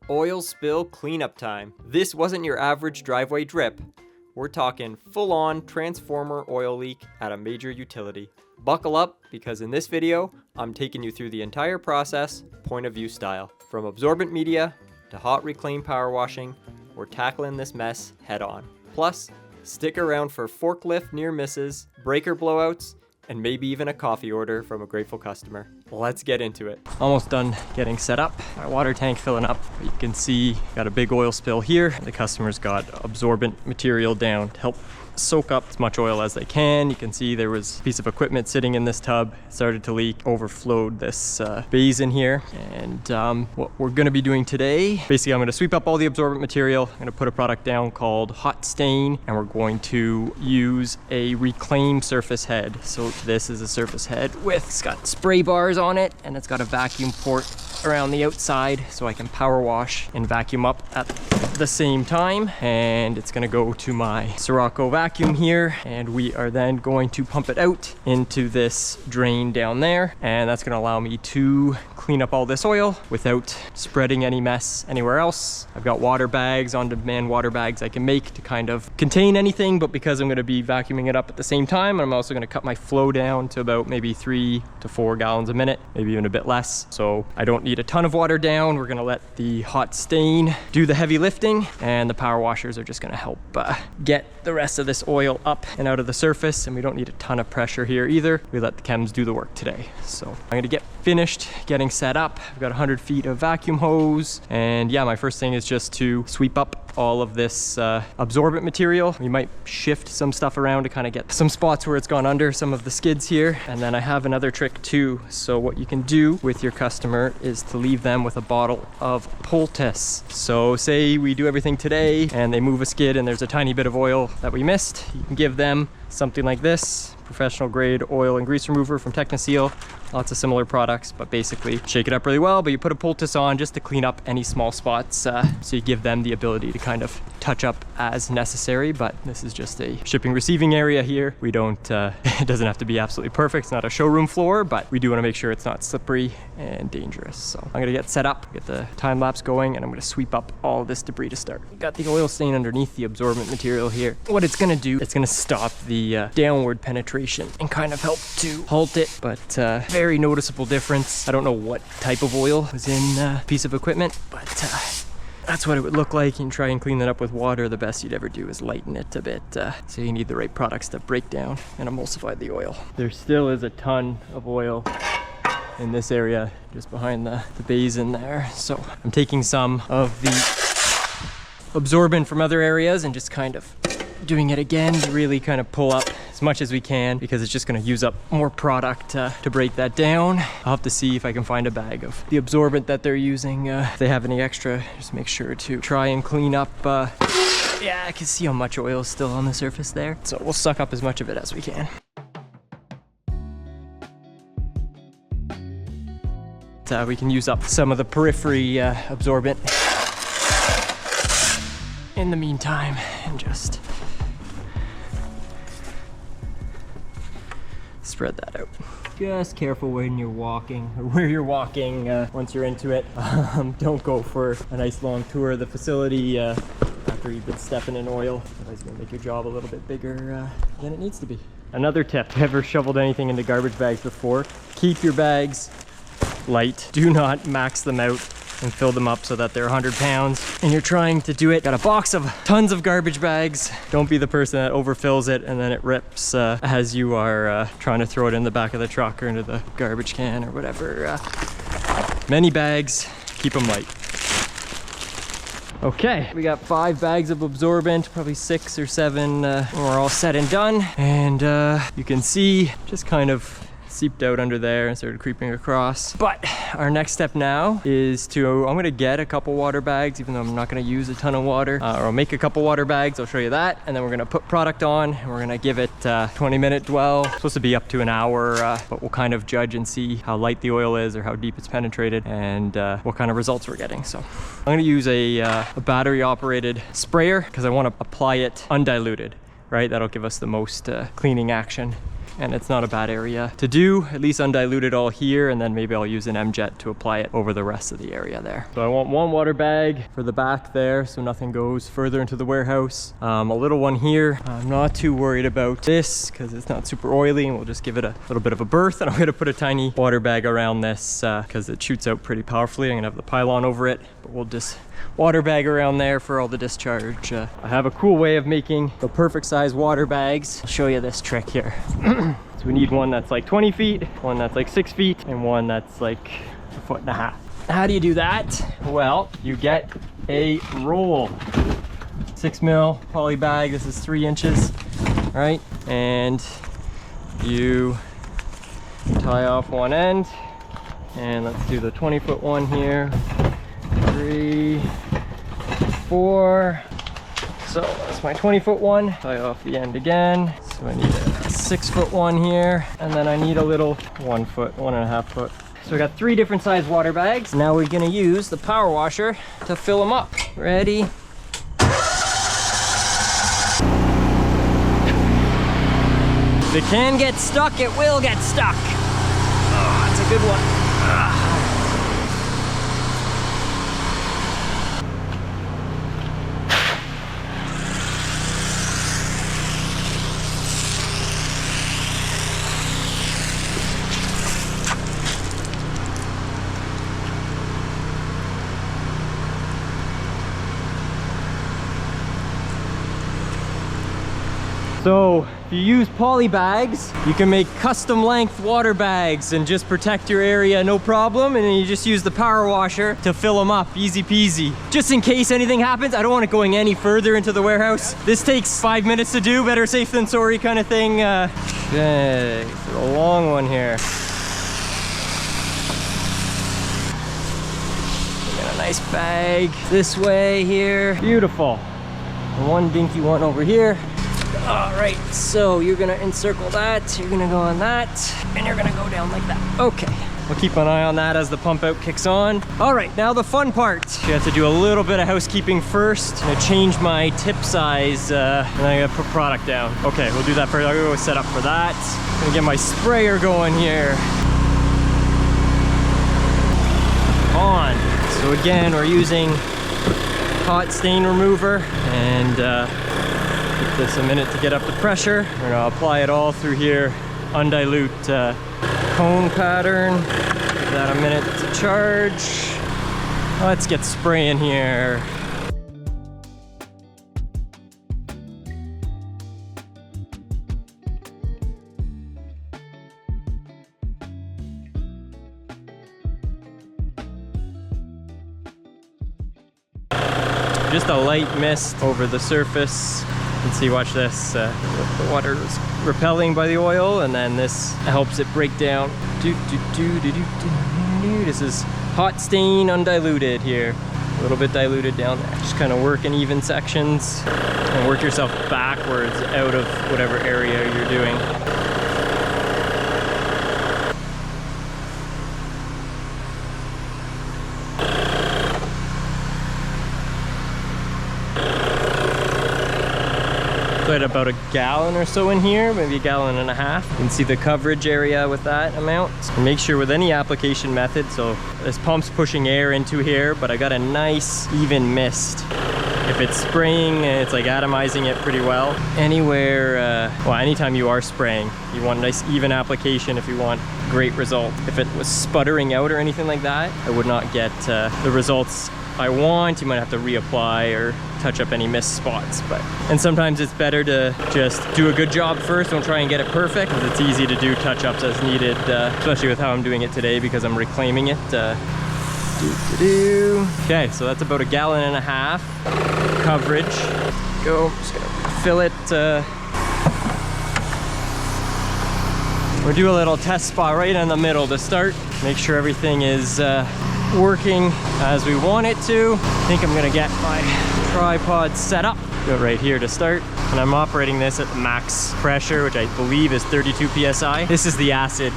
Oil spill cleanup time. This wasn't your average driveway drip. We're talking full-on transformer oil leak at a major utility. Buckle up, because in this video, I'm taking you through the entire process, point of view style. From absorbent media to hot reclaim power washing, we're tackling this mess head on. Plus, stick around for forklift near misses, breaker blowouts, and maybe even a coffee order from a grateful customer. Let's get into it. Almost done getting set up. Our water tank filling up. You can see, got a big oil spill here. The customer's got absorbent material down to help soak up as much oil as they can. You can see there was a piece of equipment sitting in this tub, started to leak, overflowed this basin here. And what we're gonna be doing today, basically I'm gonna sweep up all the absorbent material. I'm gonna put a product down called Hot Stain, and we're going to use a reclaim surface head. So this is a surface head it's got spray bars on it, and it's got a vacuum port around the outside, so I can power wash and vacuum up at the same time. And it's gonna go to my Sirocco vacuum here, and we are then going to pump it out into this drain down there, and that's gonna allow me to clean up all this oil without spreading any mess anywhere else. I've got water bags, on-demand water bags I can make to kind of contain anything, but because I'm gonna be vacuuming it up at the same time, I'm also gonna cut my flow down to about maybe 3 to 4 gallons a minute, maybe even a bit less. So I don't need a ton of water down. We're gonna let the Hot Stain do the heavy lifting, and the power washers are just gonna help get the rest of this oil up and out of the surface, and we don't need a ton of pressure here either. We let the chems do the work today. So I'm gonna get finished getting set up. I've got 100 feet of vacuum hose, and yeah, my first thing is just to sweep up all of this absorbent material. We might shift some stuff around to kind of get some spots where it's gone under some of the skids here. And then I have another trick too. So what you can do with your customer is to leave them with a bottle of poultice. So say we do everything today and they move a skid and there's a tiny bit of oil that we missed, you can give them something like this, professional grade oil and grease remover from Technoseal. Lots of similar products, but basically shake it up really well, but you put a poultice on just to clean up any small spots, so you give them the ability to kind of touch up as necessary. But this is just a shipping receiving area here. We don't, it doesn't have to be absolutely perfect. It's not a showroom floor, but we do want to make sure it's not slippery and dangerous. So I'm gonna get set up, get the time lapse going, and I'm gonna sweep up all this debris to start. Got the oil stain underneath the absorbent material here. What it's gonna do, it's gonna stop the downward penetration and kind of help to halt it, but very noticeable difference. I don't know what type of oil was in a piece of equipment, but that's what it would look like. You can try and clean that up with water. The best you'd ever do is lighten it a bit. So you need the right products to break down and emulsify the oil. There still is a ton of oil in this area just behind the basin there. So I'm taking some of the absorbent from other areas and just kind of doing it again to really kind of pull up as much as we can, because it's just going to use up more product to break that down. I'll have to see if I can find a bag of the absorbent that they're using. If they have any extra, just make sure to try and clean up. Yeah, I can see how much oil is still on the surface there. So we'll suck up as much of it as we can. We can use up some of the periphery absorbent in the meantime, and just spread that out. Just careful when you're walking, or where you're walking once you're into it. Don't go for a nice long tour of the facility after you've been stepping in oil. Otherwise it's gonna make your job a little bit bigger than it needs to be. Another tip, ever shoveled anything into garbage bags before? Keep your bags light. Do not max them out and fill them up so that they're 100 pounds and you're trying to do it. Got a box of tons of garbage bags. Don't be the person that overfills it and then it rips as you are trying to throw it in the back of the truck or into the garbage can or whatever. Many bags, keep them light. Okay, we got 5 bags of absorbent, probably 6 or 7 when we're all said and done. And you can see just kind of seeped out under there and started creeping across. But our next step now is I'm gonna get a couple water bags, even though I'm not gonna use a ton of water, or I'll make a couple water bags, I'll show you that, and then we're gonna put product on and we're gonna give it 20-minute dwell. It's supposed to be up to an hour, but we'll kind of judge and see how light the oil is or how deep it's penetrated and what kind of results we're getting. So I'm gonna use a battery operated sprayer because I want to apply it undiluted, right? That'll give us the most cleaning action. and it's not a bad area to do. At least undiluted all here, and then maybe I'll use an M-Jet to apply it over the rest of the area there. So I want one water bag for the back there so nothing goes further into the warehouse. A little one here. I'm not too worried about this because it's not super oily, and we'll just give it a little bit of a berth. And I'm gonna put a tiny water bag around this because it shoots out pretty powerfully. I'm gonna have the pylon over it, but we'll just water bag around there for all the discharge. I have a cool way of making the perfect size water bags. I'll show you this trick here. So we need one that's like 20 feet, one that's like 6 feet, and one that's like 1.5 feet. How do you do that? Well, you get a roll. 6 mil poly bag, this is 3 inches, right? And you tie off one end, and let's do the 20-foot one here. 3, 4. So that's my 20-foot one. Tie off the end again. So I need a 6-foot one here, and then I need a little 1 foot, 1.5 foot. So we got 3 different size water bags. Now we're gonna use the power washer to fill them up. Ready? If it can get stuck, it will get stuck. Oh, that's a good one. So if you use poly bags, you can make custom length water bags and just protect your area no problem, and then you just use the power washer to fill them up, easy peasy. Just in case anything happens, I don't want it going any further into the warehouse. This takes 5 minutes to do, better safe than sorry kind of thing. Okay, so a long one here. We got a nice bag this way here. Beautiful. And one dinky one over here. All right, so you're gonna encircle that, you're gonna go on that, and you're gonna go down like that. Okay, we'll keep an eye on that as the pump out kicks on. All right, now the fun part. You have to do a little bit of housekeeping first. I'm gonna change my tip size, and I'm gonna put product down. Okay, we'll do that first. I'll go set up for that. I'm gonna get my sprayer going here. On. So again, we're using hot stain remover, and give this a minute to get up the pressure. We're gonna apply it all through here, undilute cone pattern. Give that a minute to charge. Let's get spraying here. Just a light mist over the surface. You can see, watch this, the water is repelling by the oil, and then this helps it break down. This is hot stain undiluted here. A little bit diluted down there. Just kind of work in even sections and work yourself backwards out of whatever area you're doing. So I had about a gallon or so in here, maybe a gallon and a half. You can see the coverage area with that amount. And make sure with any application method, so this pump's pushing air into here, but I got a nice even mist. If it's spraying, it's like atomizing it pretty well. Anywhere, well, anytime you are spraying, you want a nice even application if you want great result. If it was sputtering out or anything like that, I would not get the results I want. You might have to reapply or touch up any missed spots, and sometimes it's better to just do a good job first. Don't try and get it perfect, because it's easy to do touch-ups as needed, especially with how I'm doing it today because I'm reclaiming it. Okay, so that's about a gallon and a half coverage. Go, just gonna fill it. We'll do a little test spot right in the middle to start. Make sure everything is working as we want it to. I think I'm gonna get my tripod set up. Go right here to start. And I'm operating this at max pressure, which I believe is 32 PSI. This is the acid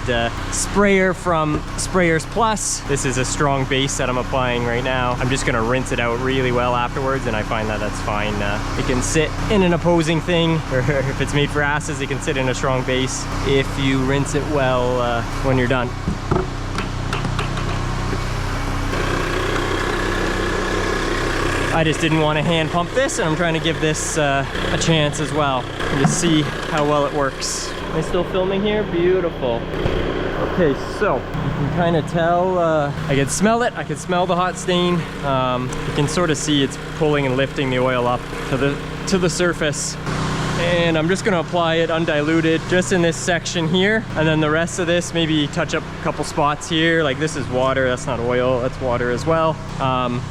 sprayer from Sprayers Plus. This is a strong base that I'm applying right now. I'm just gonna rinse it out really well afterwards, and I find that that's fine. It can sit in an opposing thing, or if it's made for acids, it can sit in a strong base if you rinse it well when you're done. I just didn't want to hand pump this, and I'm trying to give this a chance as well, and just see how well it works. Am I still filming here? Beautiful. Okay, so you can kind of tell, I can smell it. I can smell the hot stain. You can sort of see it's pulling and lifting the oil up to the surface. And I'm just gonna apply it undiluted just in this section here, and then the rest of this, maybe touch up a couple spots here. Like this is water, that's not oil, that's water as well.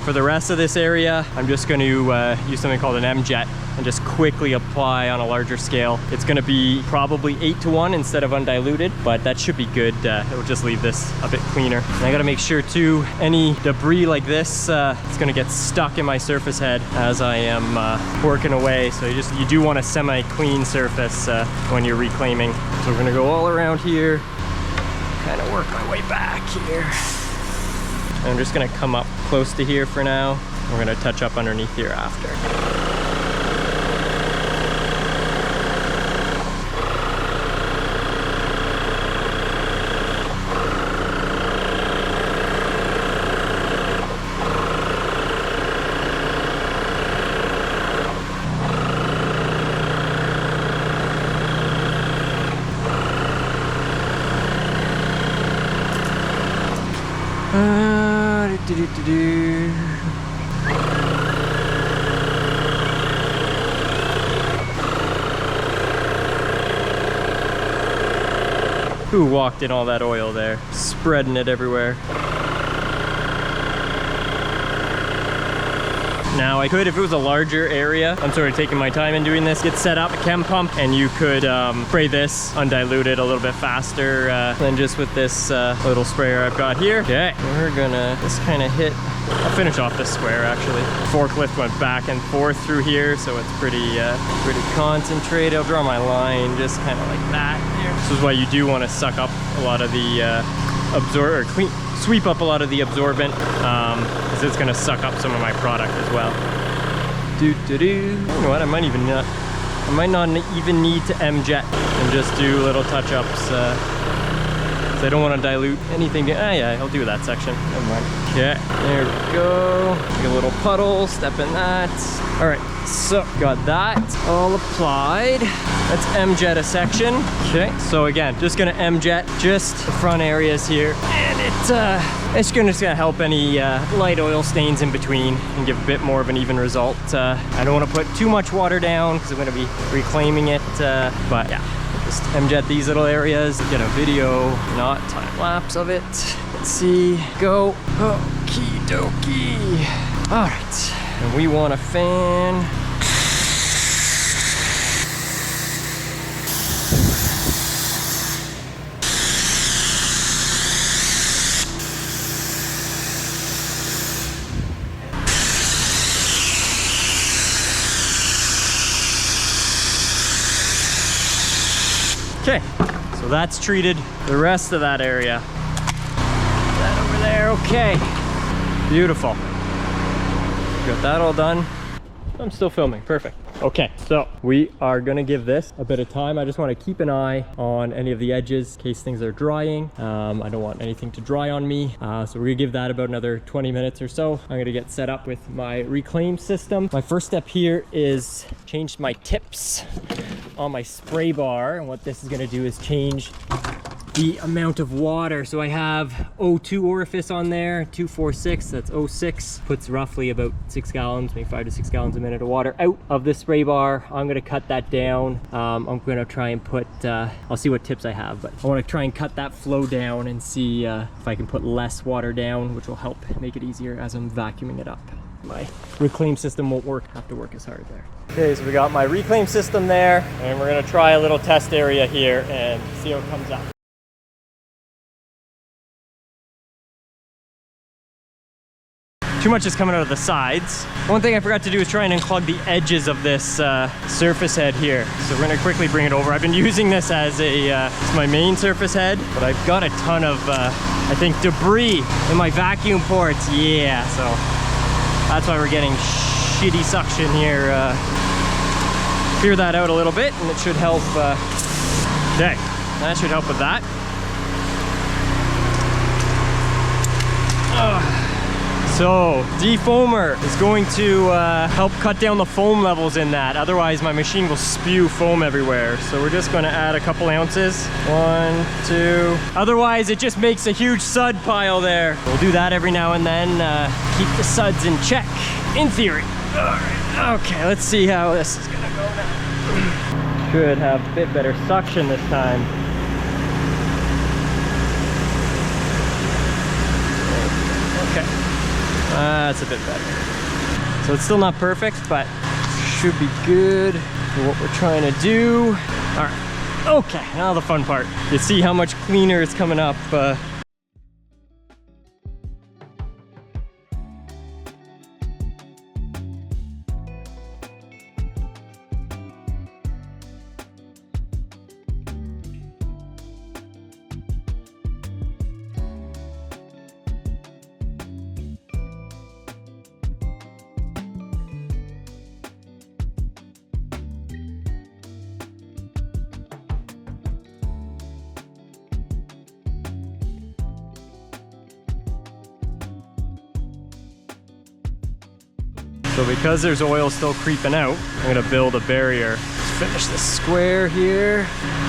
For the rest of this area, I'm just going to use something called an M-Jet and just quickly apply on a larger scale. It's gonna be probably 8:1 instead of undiluted, but that should be good. It will just leave this a bit cleaner. And I gotta make sure too, any debris like this, it's gonna get stuck in my surface head as I am working away. So you do want a semi-clean surface when you're reclaiming. So we're gonna go all around here, kind of work my way back here. And I'm just gonna come up close to here for now. We're gonna touch up underneath here after. Who walked in all that oil there? Spreading it everywhere. Now I could, if it was a larger area, I'm sort of taking my time in doing this, get set up a chem pump, and you could spray this undiluted a little bit faster than just with this little sprayer I've got here. Okay, we're gonna just kind of hit, I'll finish off this square actually. Forklift went back and forth through here, so it's pretty concentrated. I'll draw my line just kind of like that here. This is why you do want to suck up a lot of the sweep up a lot of the absorbent, because it's going to suck up some of my product as well. You know what, I might not even need to M-Jet and just do little touch-ups. I don't want to dilute anything. Yeah, I'll do that section. Never mind. Okay, there we go. Make a little puddle, step in that. All right, so got that all applied. Let's M-Jet a section. Okay, so again, just gonna M-Jet just the front areas here, and it's gonna help any light oil stains in between and give a bit more of an even result. I don't want to put too much water down because I'm gonna be reclaiming it, but yeah. Just M-Jet these little areas, get a video, not time lapse of it. Let's see, go, okie dokie. All right, and we want a fan. Okay, so that's treated. The rest of that area, that over there, okay. Beautiful. Got that all done. I'm still filming, perfect. Okay, so we are gonna give this a bit of time. I just wanna keep an eye on any of the edges in case things are drying. I don't want anything to dry on me. So we're gonna give that about another 20 minutes or so. I'm gonna get set up with my reclaim system. My first step here is change my tips on my spray bar. And what this is gonna do is change the amount of water. So I have O2 orifice on there, 246, that's 06. Puts roughly about 6 gallons, maybe 5 to 6 gallons a minute of water out of the spray bar. I'm gonna cut that down. I'm gonna try and put, I'll see what tips I have, but I wanna try and cut that flow down and see if I can put less water down, which will help make it easier as I'm vacuuming it up. My reclaim system won't have to work as hard there. Okay, so we got my reclaim system there, and we're gonna try a little test area here and see how it comes out. Too much is coming out of the sides. One thing I forgot to do is try and unclog the edges of this surface head here. So we're gonna quickly bring it over. I've been using this as it's my main surface head, but I've got a ton of, I think, debris in my vacuum ports. Yeah, so that's why we're getting shitty suction here. Clear that out a little bit and it should help. Okay, that should help with that. So, defoamer is going to help cut down the foam levels in that. Otherwise, my machine will spew foam everywhere. So we're just going to add a couple ounces. 1, 2. Otherwise, it just makes a huge sud pile there. We'll do that every now and then. Keep the suds in check, in theory. All right. Okay, let's see how this is going to go now. Should have a bit better suction this time. Okay. That's a bit better. So it's still not perfect, but should be good for what we're trying to do. All right, okay, now the fun part. You see how much cleaner it's coming up. So because there's oil still creeping out, I'm gonna build a barrier. Let's finish this square here.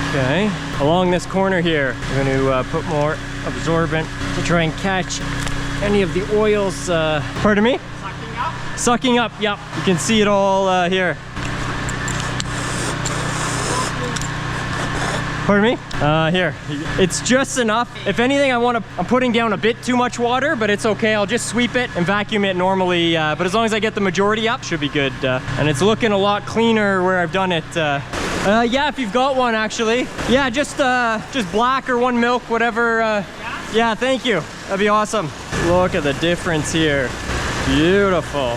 Okay. Along this corner here, we're gonna put more absorbent to try and catch any of the oils. Pardon me? Sucking up? Sucking up, yep. You can see it all here. Pardon me? Here. It's just enough. If anything, I'm putting down a bit too much water, but it's okay. I'll just sweep it and vacuum it normally. But as long as I get the majority up, should be good. And it's looking a lot cleaner where I've done it. Yeah, if you've got one, actually. Yeah, just black or 1 milk, whatever. Yeah, thank you. That'd be awesome. Look at the difference here. Beautiful.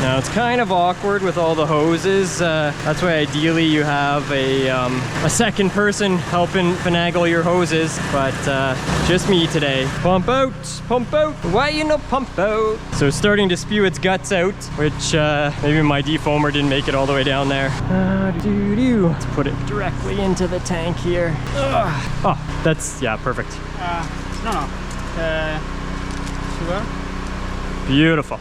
Now it's kind of awkward with all the hoses. That's why ideally you have a second person helping finagle your hoses, but just me today. Pump out, pump out. Why you no pump out? So it's starting to spew its guts out, which maybe my defoamer didn't make it all the way down there. Let's put it directly into the tank here. Oh, that's, yeah, perfect. Sugar. Beautiful.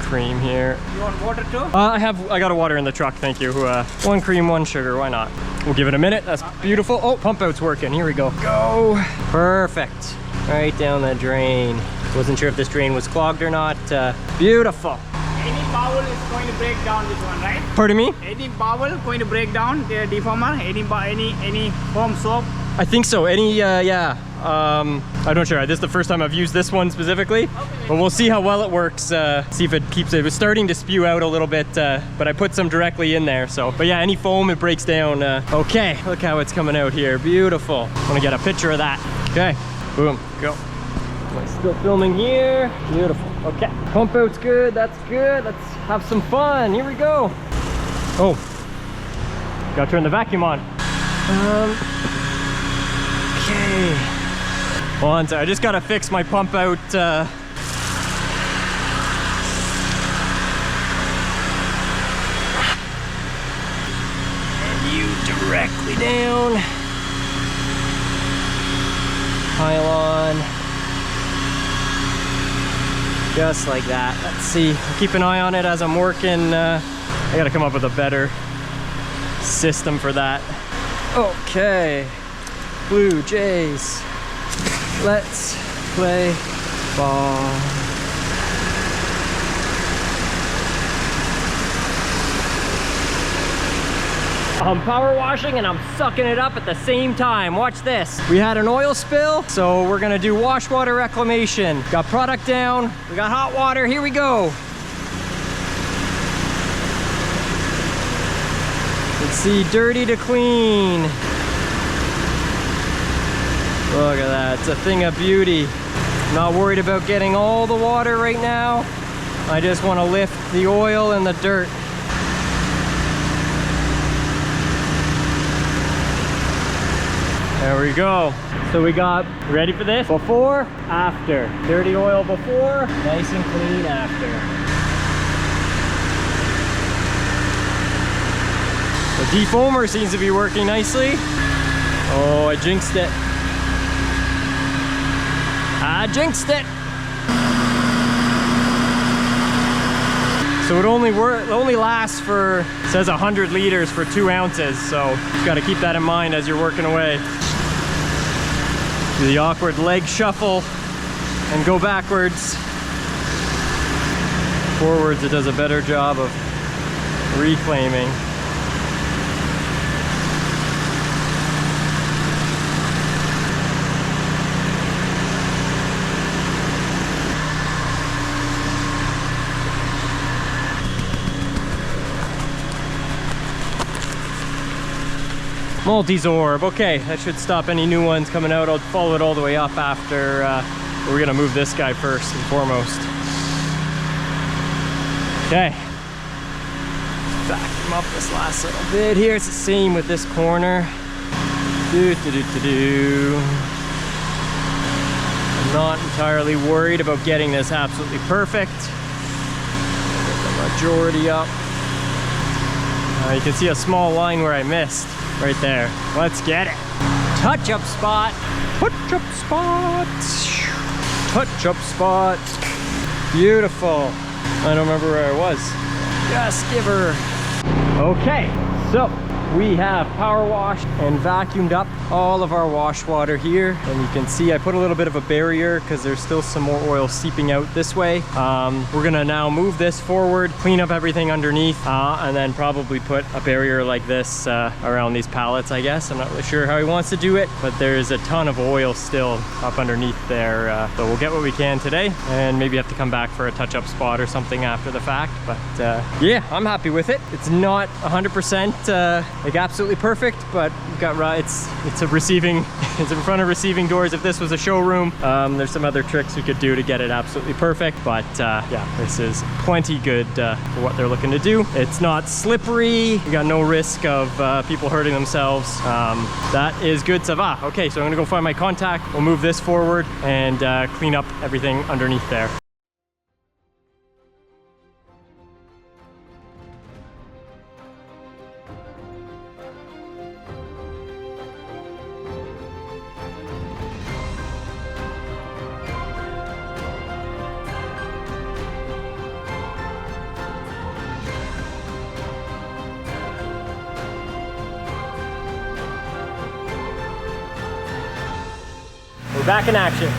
Cream here. You want water too? I got a water in the truck, thank you. 1 cream, 1 sugar, why not? We'll give it a minute. That's beautiful. Oh, pump out's working. Here we go. Go. Perfect. Right down the drain. Wasn't sure if this drain was clogged or not. Beautiful. Any bowel is going to break down this one, right? Pardon me? Any bowel going to break down the defoamer? Any foam soap? I think so. Any, yeah. I'm not sure. This is the first time I've used this one specifically, but we'll see how well it works. See if it keeps it. It was starting to spew out a little bit, but I put some directly in there. So, but yeah, any foam, it breaks down. Okay, look how it's coming out here. Beautiful. I want to get a picture of that. Okay, boom, go. Am I still filming here? Beautiful. Okay, pump out's good. That's good. Let's have some fun. Here we go. Oh, gotta turn the vacuum on. Okay. Hold on, I just gotta fix my pump out. And you directly down. Pile on. Just like that. Let's see. I'll keep an eye on it as I'm working. I gotta come up with a better system for that. Okay. Blue Jays. Let's play ball. I'm power washing and I'm sucking it up at the same time. Watch this. We had an oil spill, so we're gonna do wash water reclamation. Got product down, we got hot water, here we go. Let's see, dirty to clean. Look at that, it's a thing of beauty. Not worried about getting all the water right now. I just want to lift the oil and the dirt. There we go. So we got, ready for this? Before, after. Dirty oil before, nice and clean after. The defoamer seems to be working nicely. Oh, I jinxed it. I jinxed it. So it only lasts for, it says 100 liters for 2 ounces. So you've got to keep that in mind as you're working away. Do the awkward leg shuffle and go backwards. Forwards, it does a better job of reclaiming. Multi-Zorb, okay, that should stop any new ones coming out. I'll follow it all the way up after, we're gonna move this guy first and foremost. Okay. Vacuum up this last little bit here. It's the same with this corner. I'm not entirely worried about getting this absolutely perfect. Get the majority up. You can see a small line where I missed. Right there. Let's get it. Touch up spot. Touch up spot. Touch up spot. Beautiful. I don't remember where I was. Just give her. Okay, so we have power washed and vacuumed up all of our wash water here, and you can see I put a little bit of a barrier because there's still some more oil seeping out this way. We're gonna now move this forward, clean up everything underneath, and then probably put a barrier like this around these pallets, I guess. I'm not really sure how he wants to do it, but there's a ton of oil still up underneath there, so we'll get what we can today and maybe have to come back for a touch-up spot or something after the fact. But yeah, I'm happy with it. It's not 100% like absolutely perfect, but we've got it's a receiving, it's in front of receiving doors. If this was a showroom, there's some other tricks we could do to get it absolutely perfect, but yeah, this is plenty good for what they're looking to do. It's not slippery, you got no risk of people hurting themselves. That is good, ça va. Okay, so I'm gonna go find my contact, we'll move this forward and clean up everything underneath there. We're back in action.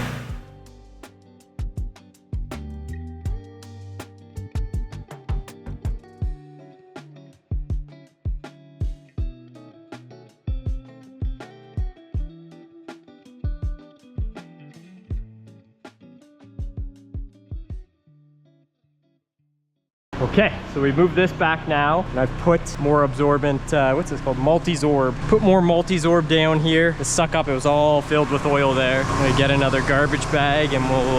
Okay, so we moved this back now, and I've put more absorbent, what's this called? Multi-Zorb. Put more Multi-Zorb down here to suck up. It was all filled with oil there. I'm gonna get another garbage bag and we'll,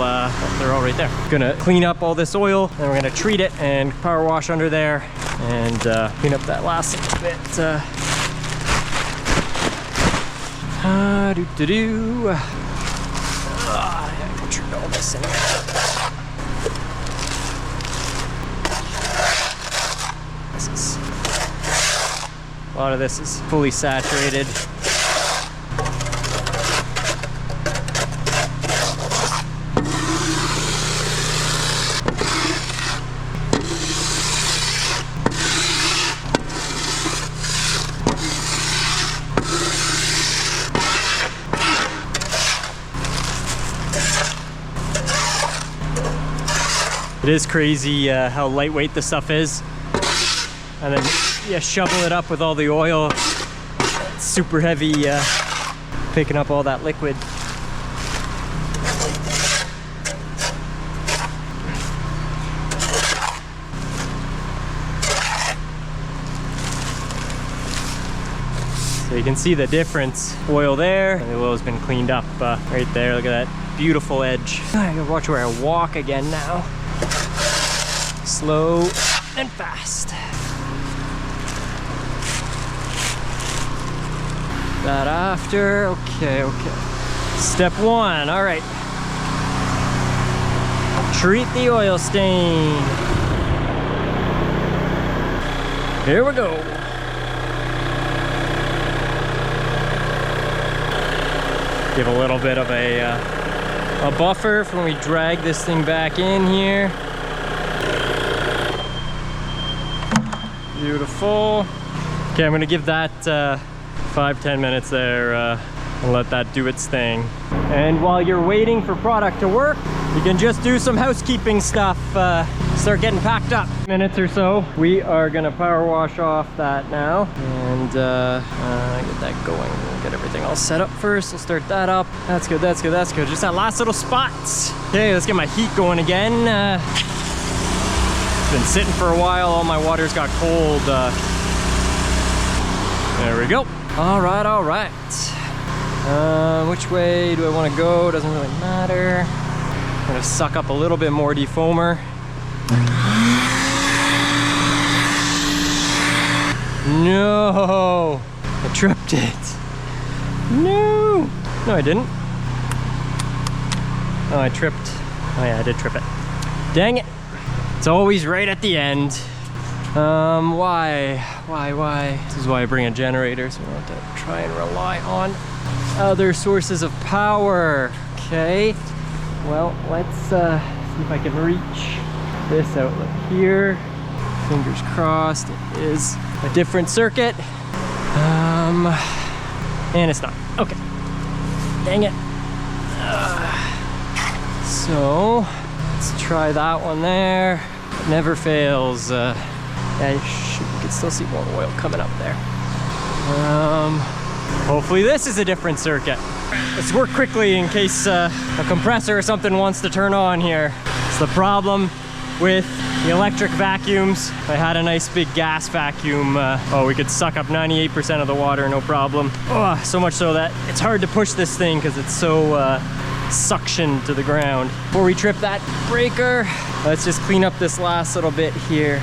they're all right there. Gonna clean up all this oil, and we're gonna treat it and power wash under there and clean up that last little bit. I gotta treat all this in there. A lot of this is fully saturated. It is crazy how lightweight the stuff is. And then yeah, shovel it up with all the oil. It's super heavy, picking up all that liquid. So you can see the difference. Oil there, and the oil's been cleaned up right there. Look at that beautiful edge. I gotta watch where I walk again now. Slow and fast. That after, okay. Step one, all right. Treat the oil stain. Here we go. Give a little bit of a buffer for when we drag this thing back in here. Beautiful. Okay, I'm gonna give that 5-10 minutes there and let that do its thing. And while you're waiting for product to work, you can just do some housekeeping stuff. Start getting packed up. Minutes or so. We are gonna power wash off that now and get that going. We'll get everything all set up first. We'll start that up. That's good. Just that last little spot. Okay, let's get my heat going again. Been sitting for a while. All my water's got cold. There we go. All right. Which way do I want to go? Doesn't really matter. I'm gonna suck up a little bit more defoamer. No, I tripped it. No, I didn't. Oh, I tripped. Oh yeah, I did trip it. Dang it. It's always right at the end. Why? This is why I bring a generator, so we don't have to try and rely on other sources of power. Okay. Well, let's see if I can reach this outlet here. Fingers crossed. It is a different circuit. And it's not. Okay. Dang it. So let's try that one there. It never fails. You can still see more oil coming up there. Hopefully this is a different circuit. Let's work quickly in case a compressor or something wants to turn on here. It's the problem with the electric vacuums. If I had a nice big gas vacuum, we could suck up 98% of the water, no problem. Oh, so much so that it's hard to push this thing because it's so suctioned to the ground. Before we trip that breaker, let's just clean up this last little bit here.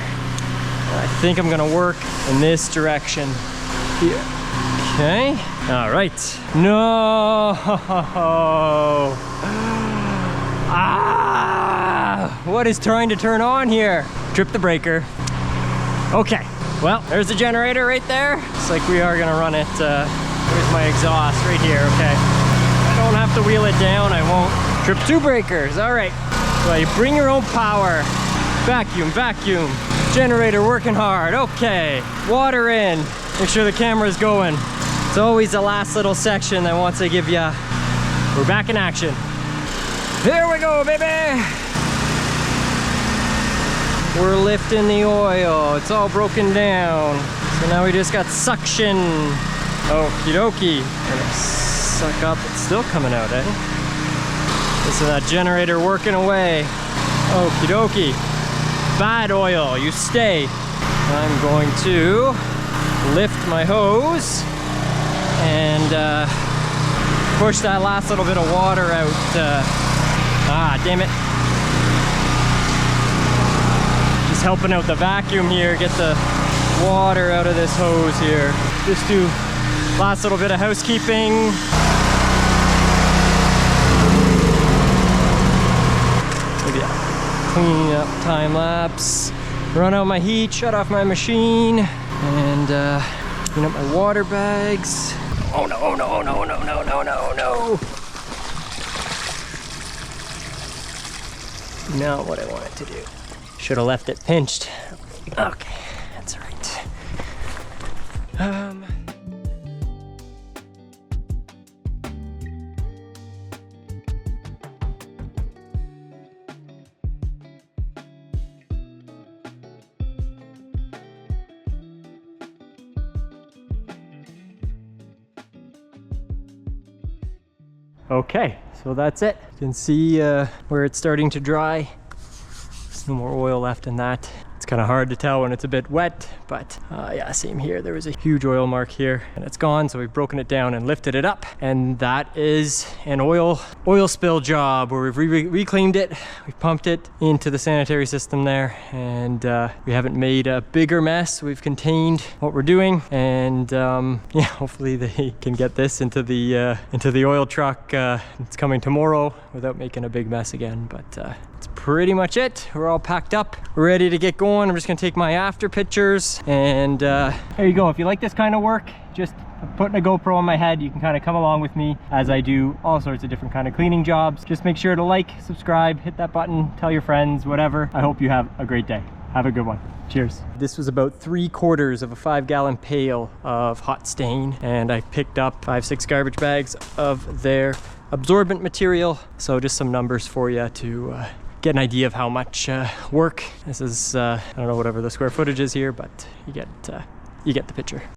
I think I'm gonna work in this direction here. Okay, all right. No! What is trying to turn on here? Trip the breaker. Okay, well, there's the generator right there. It's like we are gonna run it. Here's my exhaust right here, okay. I don't have to wheel it down, I won't. Trip 2 breakers, all right. Well, you bring your own power. Vacuum. Generator working hard, okay. Water in, make sure the camera's going. It's always the last little section that wants to give you, we're back in action. Here we go, baby. We're lifting the oil. It's all broken down. So now we just got suction. Okie dokie. Gonna suck up. It's still coming out, eh? This is that generator working away. Okie dokie. Bad oil, you stay. I'm going to lift my hose and push that last little bit of water out. Damn it. Just helping out the vacuum here, get the water out of this hose here. Just do last little bit of housekeeping. Maybe clean up, time lapse, run out my heat, shut off my machine, and clean up my water bags. Oh no, oh no, oh no, no, no, no, no, no. Not what I wanted to do. Should have left it pinched. Okay, that's all right. Okay, so that's it. You can see where it's starting to dry. It's No more oil left in that. It's kind of hard to tell when it's a bit wet, but yeah, same here. There was a huge oil mark here and it's gone. So we've broken it down and lifted it up. And that is an oil spill job where we've reclaimed it. We've pumped it into the sanitary system there, and we haven't made a bigger mess. We've contained what we're doing, and yeah, hopefully they can get this into the oil truck. It's coming tomorrow without making a big mess again, but that's pretty much it. We're all packed up. We're ready to get going. I'm just gonna take my after pictures, and there you go. If you like this kind of work, just putting a GoPro on my head, you can kind of come along with me as I do all sorts of different kind of cleaning jobs. Just make sure to like, subscribe, hit that button, tell your friends, whatever. I hope you have a great day. Have a good one. Cheers. This was about 3/4 of a 5-gallon pail of hot stain, and I picked up 5-6 garbage bags of their absorbent material. So just some numbers for you to get an idea of how much work. This is, I don't know, whatever the square footage is here, but you get the picture.